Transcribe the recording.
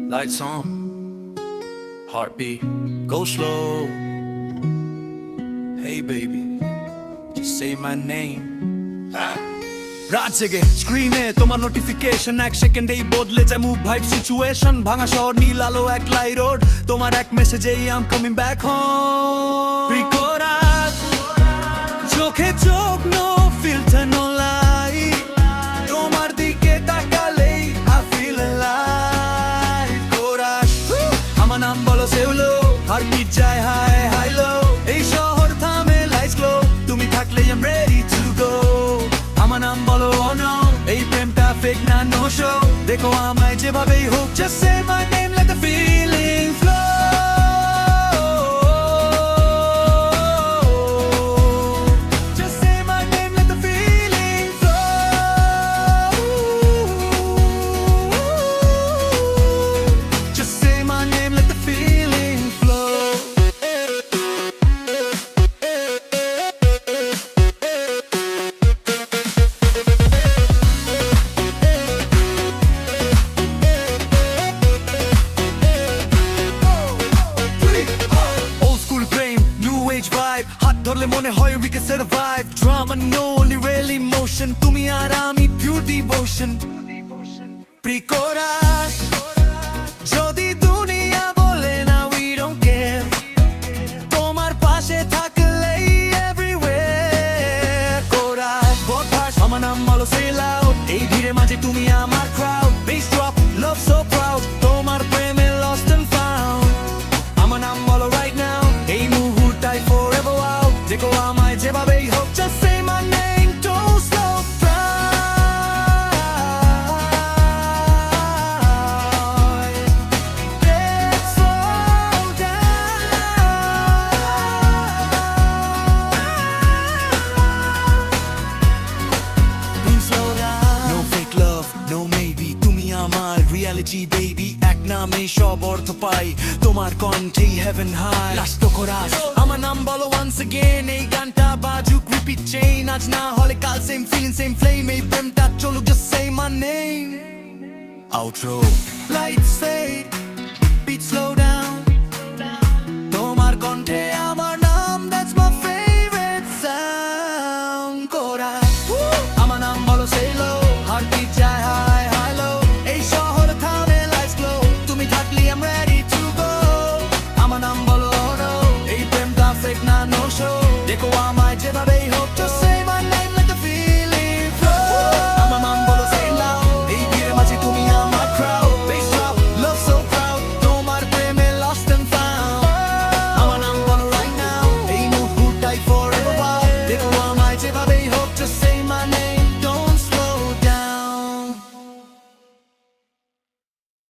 Lights on, heartbeat, go slow. Hey baby, just say my name. রাত জেগে স্ক্রিনে তোমার নোটিফিকেশন, এক সেকেন্ডেই বদলে যায় মুভ ভাইব সিচুয়েশন। ভাঙা শহর, নীল আলো, এক লাই রোড, তোমার এক মেসেজেই I am coming back home. Prechorus, চোখে চোখ, নো ফিল্টার, নো লাইট, তোমার দিকে তাকালেই আই ফিল অ্যালাইভ। কোরাস, আমার নাম বলো সেউলো, হার্টবিট যায় হাই হাই লো। এই শহর থামে, লাইটস গ্লো, তুমি থাকলেই I am ready to go. আমার নাম বলো অনো, এই প্রেমটা ফেক না, নো শো। দেখো আমায় যেভাবেই হোক, just say my name, let the feeling flow. Just say my name, let the feeling flow. Just say my name, let the feeling flow. হাত ধরলে মনে হয় we can survive. Drama no, only real emotion. তুমি আর আমি pure devotion. প্রিকোরাস, যদি দুনিয়া বলে না we don't care, তোমার পাশে থাকলেই everywhere. কোরাস, বদমাস, আমার নাম বলো say loud, এই ভিড়ের মাঝে তুমি আমার crowd. Bass drop, love so proud, তোমার প্রেমে lost and found. আমার নাম বলো right now, এই মুহূর্তটাই forever wow. দেখো আমায় যেভাবেই হোক, just say my name, don't slow down. Let's slow down. Please slow down. No fake love, no maybe, তুমি আমার reality baby. এক নামে সব অর্থ পাই, তোমার কণ্ঠেই heaven high. লাস্ট কোরাস, আমার নাম বলো once again, এই গানটা বাজুক repeat chain. আজ না হলে কাল same feeling, same flame, এই প্রেমটা চলুক, just say my name. Outro, lights fade, beat slow